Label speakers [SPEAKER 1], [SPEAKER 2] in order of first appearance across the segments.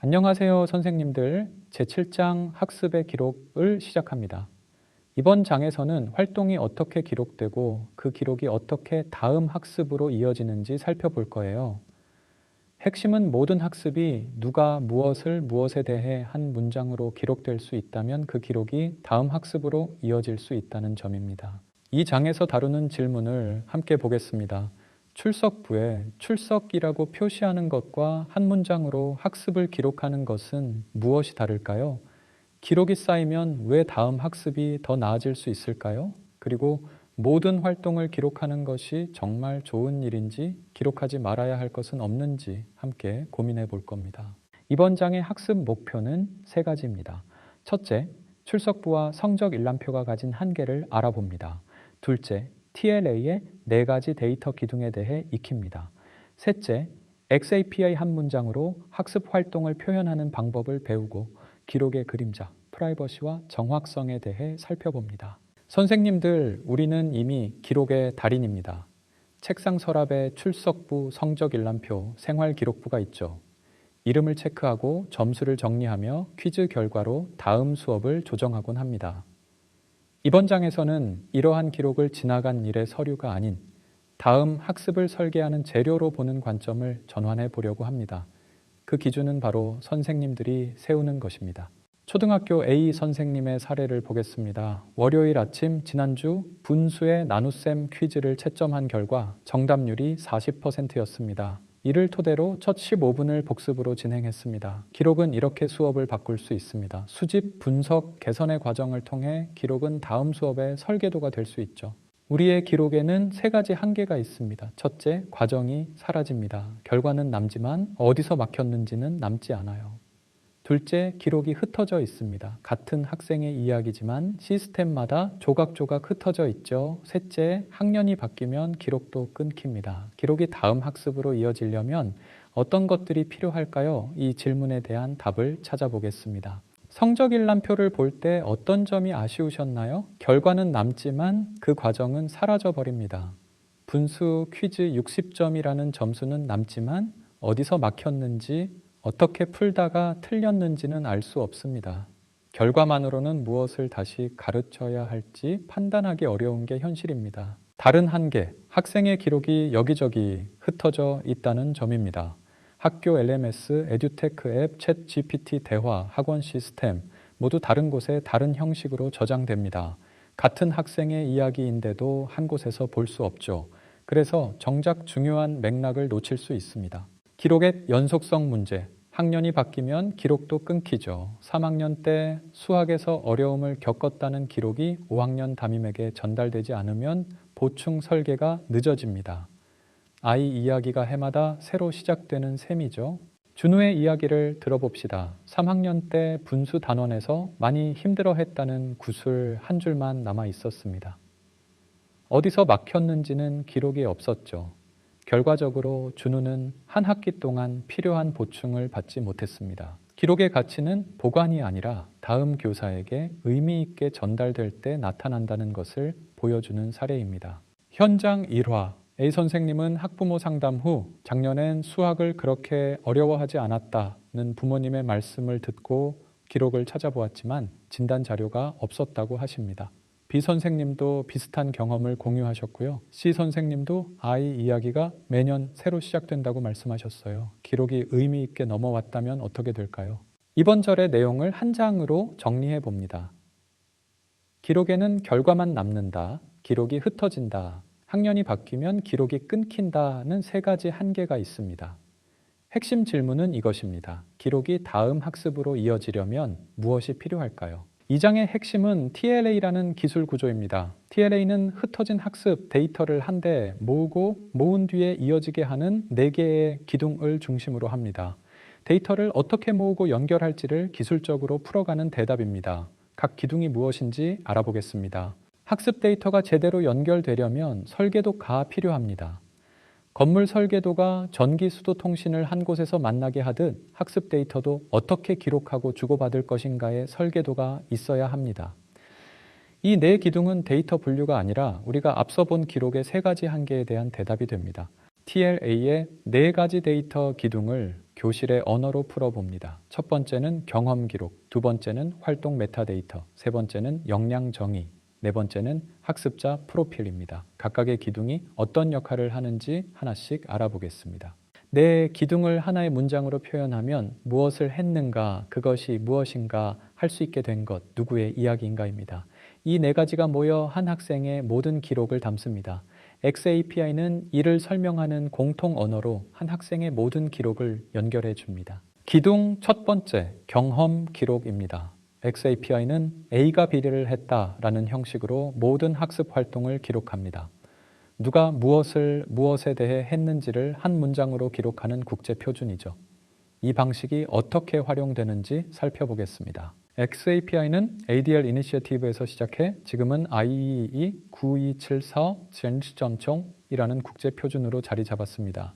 [SPEAKER 1] 안녕하세요, 선생님들. 제7장 학습의 기록을 시작합니다. 이번 장에서는 활동이 어떻게 기록되고 그 기록이 어떻게 다음 학습으로 이어지는지 살펴볼 거예요. 핵심은 모든 학습이 누가 무엇을 무엇에 대해 한 문장으로 기록될 수 있다면 그 기록이 다음 학습으로 이어질 수 있다는 점입니다. 이 장에서 다루는 질문을 함께 보겠습니다. 출석부에 출석이라고 표시하는 것과 한 문장으로 학습을 기록하는 것은 무엇이 다를까요? 기록이 쌓이면 왜 다음 학습이 더 나아질 수 있을까요? 그리고 모든 활동을 기록하는 것이 정말 좋은 일인지 기록하지 말아야 할 것은 없는지 함께 고민해 볼 겁니다. 이번 장의 학습 목표는 세 가지입니다. 첫째, 출석부와 성적 일람표가 가진 한계를 알아봅니다. 둘째, TLA의 네 가지 데이터 기둥에 대해 익힙니다. 셋째, XAPI 한 문장으로 학습 활동을 표현하는 방법을 배우고 기록의 그림자, 프라이버시와 정확성에 대해 살펴봅니다. 선생님들, 우리는 이미 기록의 달인입니다. 책상 서랍에 출석부, 성적 일람표, 생활 기록부가 있죠. 이름을 체크하고 점수를 정리하며 퀴즈 결과로 다음 수업을 조정하곤 합니다. 이번 장에서는 이러한 기록을 지나간 일의 서류가 아닌 다음 학습을 설계하는 재료로 보는 관점을 전환해 보려고 합니다. 그 기준은 바로 선생님들이 세우는 것입니다. 초등학교 A 선생님의 사례를 보겠습니다. 월요일 아침 지난주 분수의 나눗셈 퀴즈를 채점한 결과 정답률이 40%였습니다. 이를 토대로 첫 15분을 복습으로 진행했습니다. 기록은 이렇게 수업을 바꿀 수 있습니다. 수집, 분석, 개선의 과정을 통해 기록은 다음 수업의 설계도가 될 수 있죠. 우리의 기록에는 세 가지 한계가 있습니다. 첫째, 과정이 사라집니다. 결과는 남지만 어디서 막혔는지는 남지 않아요. 둘째, 기록이 흩어져 있습니다. 같은 학생의 이야기지만 시스템마다 조각조각 흩어져 있죠. 셋째, 학년이 바뀌면 기록도 끊깁니다. 기록이 다음 학습으로 이어지려면 어떤 것들이 필요할까요? 이 질문에 대한 답을 찾아보겠습니다. 성적 일람표를 볼 때 어떤 점이 아쉬우셨나요? 결과는 남지만 그 과정은 사라져 버립니다. 분수 퀴즈 60점이라는 점수는 남지만 어디서 막혔는지 어떻게 풀다가 틀렸는지는 알 수 없습니다. 결과만으로는 무엇을 다시 가르쳐야 할지 판단하기 어려운 게 현실입니다. 다른 한계, 학생의 기록이 여기저기 흩어져 있다는 점입니다. 학교 LMS, 에듀테크 앱, 챗 GPT 대화, 학원 시스템 모두 다른 곳에 다른 형식으로 저장됩니다. 같은 학생의 이야기인데도 한 곳에서 볼 수 없죠. 그래서 정작 중요한 맥락을 놓칠 수 있습니다. 기록의 연속성 문제, 학년이 바뀌면 기록도 끊기죠. 3학년 때 수학에서 어려움을 겪었다는 기록이 5학년 담임에게 전달되지 않으면 보충 설계가 늦어집니다. 아이 이야기가 해마다 새로 시작되는 셈이죠. 준우의 이야기를 들어봅시다. 3학년 때 분수 단원에서 많이 힘들어했다는 구술 한 줄만 남아 있었습니다. 어디서 막혔는지는 기록이 없었죠. 결과적으로 준우는 한 학기 동안 필요한 보충을 받지 못했습니다. 기록의 가치는 보관이 아니라 다음 교사에게 의미 있게 전달될 때 나타난다는 것을 보여주는 사례입니다. 현장 1화 A 선생님은 학부모 상담 후 작년엔 수학을 그렇게 어려워하지 않았다는 부모님의 말씀을 듣고 기록을 찾아보았지만 진단 자료가 없었다고 하십니다. B 선생님도 비슷한 경험을 공유하셨고요. C 선생님도 아이 이야기가 매년 새로 시작된다고 말씀하셨어요. 기록이 의미 있게 넘어왔다면 어떻게 될까요? 이번 절의 내용을 한 장으로 정리해 봅니다. 기록에는 결과만 남는다. 기록이 흩어진다. 학년이 바뀌면 기록이 끊긴다는 세 가지 한계가 있습니다. 핵심 질문은 이것입니다. 기록이 다음 학습으로 이어지려면 무엇이 필요할까요? 이 장의 핵심은 TLA라는 기술 구조입니다. TLA는 흩어진 학습 데이터를 한데 모으고 모은 뒤에 이어지게 하는 4개의 기둥을 중심으로 합니다. 데이터를 어떻게 모으고 연결할지를 기술적으로 풀어가는 대답입니다. 각 기둥이 무엇인지 알아보겠습니다. 학습 데이터가 제대로 연결되려면 설계도가 필요합니다. 건물 설계도가 전기 수도 통신을 한 곳에서 만나게 하듯 학습 데이터도 어떻게 기록하고 주고받을 것인가의 설계도가 있어야 합니다. 이 네 기둥은 데이터 분류가 아니라 우리가 앞서 본 기록의 세 가지 한계에 대한 대답이 됩니다. TLA의 네 가지 데이터 기둥을 교실의 언어로 풀어봅니다. 첫 번째는 경험 기록, 두 번째는 활동 메타데이터, 세 번째는 역량 정의, 네 번째는 학습자 프로필입니다. 각각의 기둥이 어떤 역할을 하는지 하나씩 알아보겠습니다. 내 기둥을 하나의 문장으로 표현하면 무엇을 했는가, 그것이 무엇인가, 할 수 있게 된 것, 누구의 이야기인가입니다. 이 네 가지가 모여 한 학생의 모든 기록을 담습니다. XAPI는 이를 설명하는 공통 언어로 한 학생의 모든 기록을 연결해 줍니다. 기둥 첫 번째, 경험 기록입니다. XAPI는 A가 B를 했다라는 형식으로 모든 학습 활동을 기록합니다. 누가 무엇에 대해 했는지를 한 문장으로 기록하는 국제 표준이죠. 이 방식이 어떻게 활용되는지 살펴보겠습니다. XAPI는 ADL 이니셔티브에서 시작해 지금은 IEEE 9274 전청이라는 국제 표준으로 자리 잡았습니다.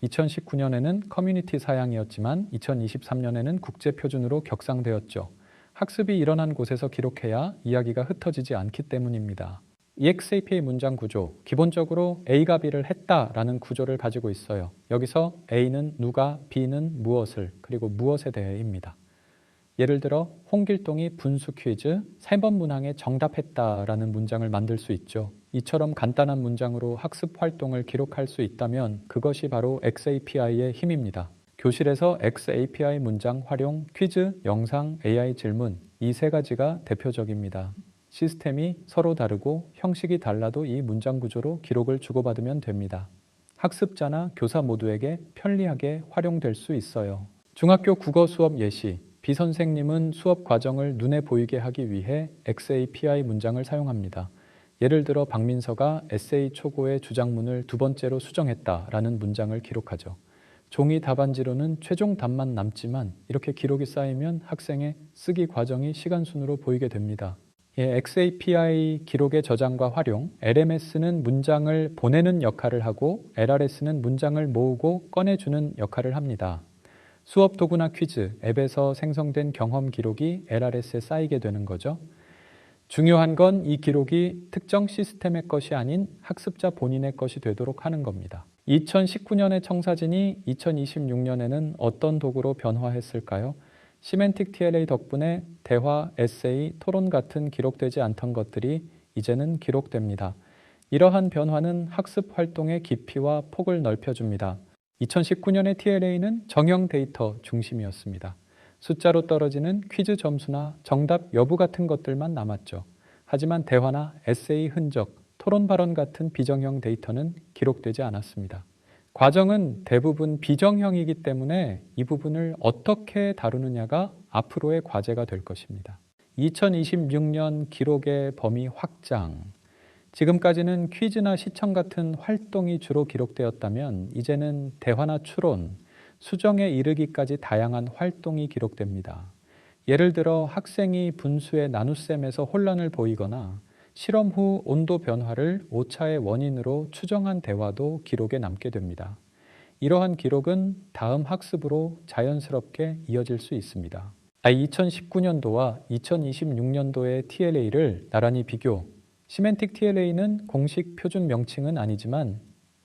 [SPEAKER 1] 2019년에는 커뮤니티 사양이었지만 2023년에는 국제 표준으로 격상되었죠. 학습이 일어난 곳에서 기록해야 이야기가 흩어지지 않기 때문입니다. EXAPI 문장 구조, 기본적으로 A가 B를 했다라는 구조를 가지고 있어요. 여기서 A는 누가, B는 무엇을, 그리고 무엇에 대해입니다. 예를 들어 홍길동이 분수 퀴즈 3번 문항에 정답했다라는 문장을 만들 수 있죠. 이처럼 간단한 문장으로 학습 활동을 기록할 수 있다면 그것이 바로 XAPI의 힘입니다. 교실에서 XAPI 문장 활용, 퀴즈, 영상, AI 질문 이 세 가지가 대표적입니다. 시스템이 서로 다르고 형식이 달라도 이 문장 구조로 기록을 주고받으면 됩니다. 학습자나 교사 모두에게 편리하게 활용될 수 있어요. 중학교 국어 수업 예시, 비선생님은 수업 과정을 눈에 보이게 하기 위해 XAPI 문장을 사용합니다. 예를 들어 박민서가 에세이 초고의 주장문을 두 번째로 수정했다라는 문장을 기록하죠. 종이 답안지로는 최종 답만 남지만 이렇게 기록이 쌓이면 학생의 쓰기 과정이 시간순으로 보이게 됩니다. XAPI 기록의 저장과 활용, LMS는 문장을 보내는 역할을 하고 LRS는 문장을 모으고 꺼내주는 역할을 합니다. 수업 도구나 퀴즈, 앱에서 생성된 경험 기록이 LRS에 쌓이게 되는 거죠. 중요한 건 이 기록이 특정 시스템의 것이 아닌 학습자 본인의 것이 되도록 하는 겁니다. 2019년의 청사진이 2026년에는 어떤 도구로 변화했을까요? 시멘틱 TLA 덕분에 대화, 에세이, 토론 같은 기록되지 않던 것들이 이제는 기록됩니다. 이러한 변화는 학습 활동의 깊이와 폭을 넓혀줍니다. 2019년의 TLA는 정형 데이터 중심이었습니다. 숫자로 떨어지는 퀴즈 점수나 정답 여부 같은 것들만 남았죠. 하지만 대화나 에세이 흔적, 토론 발언 같은 비정형 데이터는 기록되지 않았습니다. 과정은 대부분 비정형이기 때문에 이 부분을 어떻게 다루느냐가 앞으로의 과제가 될 것입니다. 2026년 기록의 범위 확장. 지금까지는 퀴즈나 시청 같은 활동이 주로 기록되었다면 이제는 대화나 추론, 수정에 이르기까지 다양한 활동이 기록됩니다. 예를 들어 학생이 분수의 나눗셈에서 혼란을 보이거나 실험 후 온도 변화를 오차의 원인으로 추정한 대화도 기록에 남게 됩니다. 이러한 기록은 다음 학습으로 자연스럽게 이어질 수 있습니다. 2019년도와 2026년도의 TLA를 나란히 비교, 시멘틱 TLA는 공식 표준 명칭은 아니지만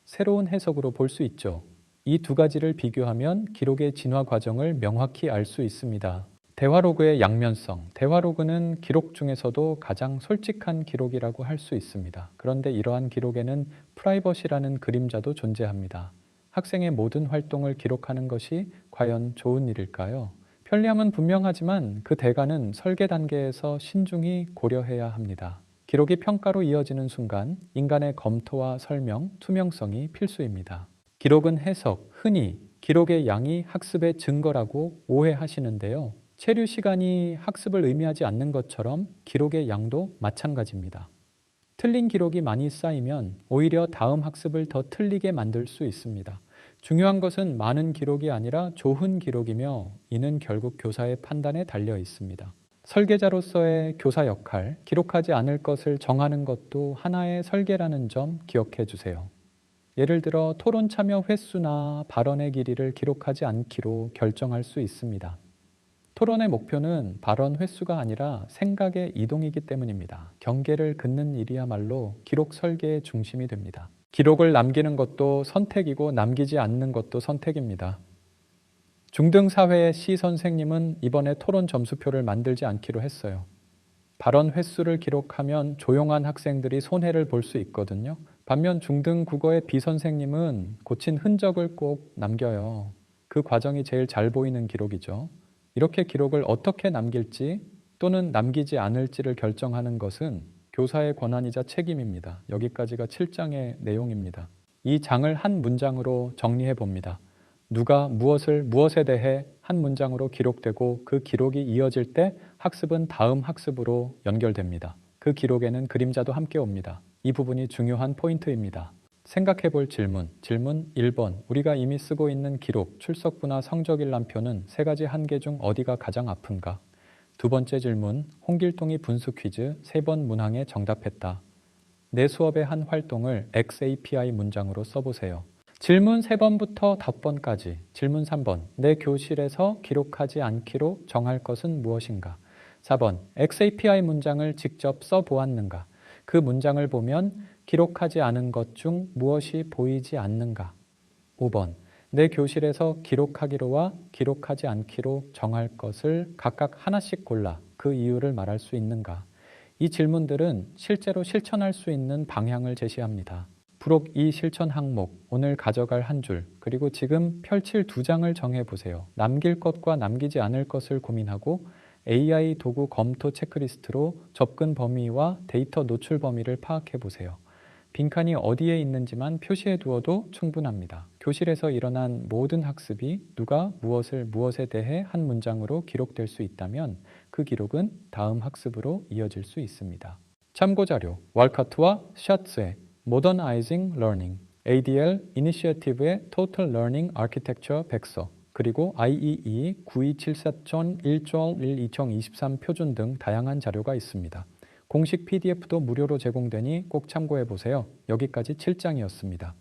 [SPEAKER 1] 새로운 해석으로 볼 수 있죠. 이 두 가지를 비교하면 기록의 진화 과정을 명확히 알 수 있습니다. 대화로그의 양면성. 대화로그는 기록 중에서도 가장 솔직한 기록이라고 할 수 있습니다. 그런데 이러한 기록에는 프라이버시라는 그림자도 존재합니다. 학생의 모든 활동을 기록하는 것이 과연 좋은 일일까요? 편리함은 분명하지만 그 대가는 설계 단계에서 신중히 고려해야 합니다. 기록이 평가로 이어지는 순간 인간의 검토와 설명, 투명성이 필수입니다. 기록은 해석, 흔히 기록의 양이 학습의 증거라고 오해하시는데요. 체류 시간이 학습을 의미하지 않는 것처럼 기록의 양도 마찬가지입니다. 틀린 기록이 많이 쌓이면 오히려 다음 학습을 더 틀리게 만들 수 있습니다. 중요한 것은 많은 기록이 아니라 좋은 기록이며 이는 결국 교사의 판단에 달려 있습니다. 설계자로서의 교사 역할, 기록하지 않을 것을 정하는 것도 하나의 설계라는 점 기억해 주세요. 예를 들어 토론 참여 횟수나 발언의 길이를 기록하지 않기로 결정할 수 있습니다. 토론의 목표는 발언 횟수가 아니라 생각의 이동이기 때문입니다. 경계를 긋는 일이야말로 기록 설계의 중심이 됩니다. 기록을 남기는 것도 선택이고 남기지 않는 것도 선택입니다. 중등사회의 C 선생님은 이번에 토론 점수표를 만들지 않기로 했어요. 발언 횟수를 기록하면 조용한 학생들이 손해를 볼 수 있거든요. 반면 중등 국어의 B 선생님은 고친 흔적을 꼭 남겨요. 그 과정이 제일 잘 보이는 기록이죠. 이렇게 기록을 어떻게 남길지 또는 남기지 않을지를 결정하는 것은 교사의 권한이자 책임입니다. 여기까지가 7장의 내용입니다. 이 장을 한 문장으로 정리해 봅니다. 누가 무엇에 대해 한 문장으로 기록되고 그 기록이 이어질 때 학습은 다음 학습으로 연결됩니다. 그 기록에는 그림자도 함께 옵니다. 이 부분이 중요한 포인트입니다. 생각해 볼 질문 1번. 우리가 이미 쓰고 있는 기록, 출석부나 성적일람표는 세 가지 한계 중 어디가 가장 아픈가? 두 번째 질문, 홍길동이 분수 퀴즈 3번 문항에 정답했다. 내 수업의 한 활동을 XAPI 문장으로 써보세요. 질문 3번부터 5번까지. 질문 3번, 내 교실에서 기록하지 않기로 정할 것은 무엇인가? 4번, XAPI 문장을 직접 써보았는가? 그 문장을 보면 기록하지 않은 것 중 무엇이 보이지 않는가? 5번, 내 교실에서 기록하기로와 기록하지 않기로 정할 것을 각각 하나씩 골라 그 이유를 말할 수 있는가? 이 질문들은 실제로 실천할 수 있는 방향을 제시합니다. 부록 이 실천 항목, 오늘 가져갈 한 줄, 그리고 지금 펼칠 2장을 정해보세요. 남길 것과 남기지 않을 것을 고민하고 AI 도구 검토 체크리스트로 접근 범위와 데이터 노출 범위를 파악해보세요. 빈칸이 어디에 있는지만 표시해 두어도 충분합니다. 교실에서 일어난 모든 학습이 누가 무엇에 대해 한 문장으로 기록될 수 있다면 그 기록은 다음 학습으로 이어질 수 있습니다. 참고자료, 월카트와 샤츠의 Modernizing Learning, ADL 이니시어티브의 Total Learning Architecture 백서, 그리고 IEEE 9274.1.1 2023 표준 등 다양한 자료가 있습니다. 공식 PDF도 무료로 제공되니 꼭 참고해 보세요. 여기까지 7장이었습니다.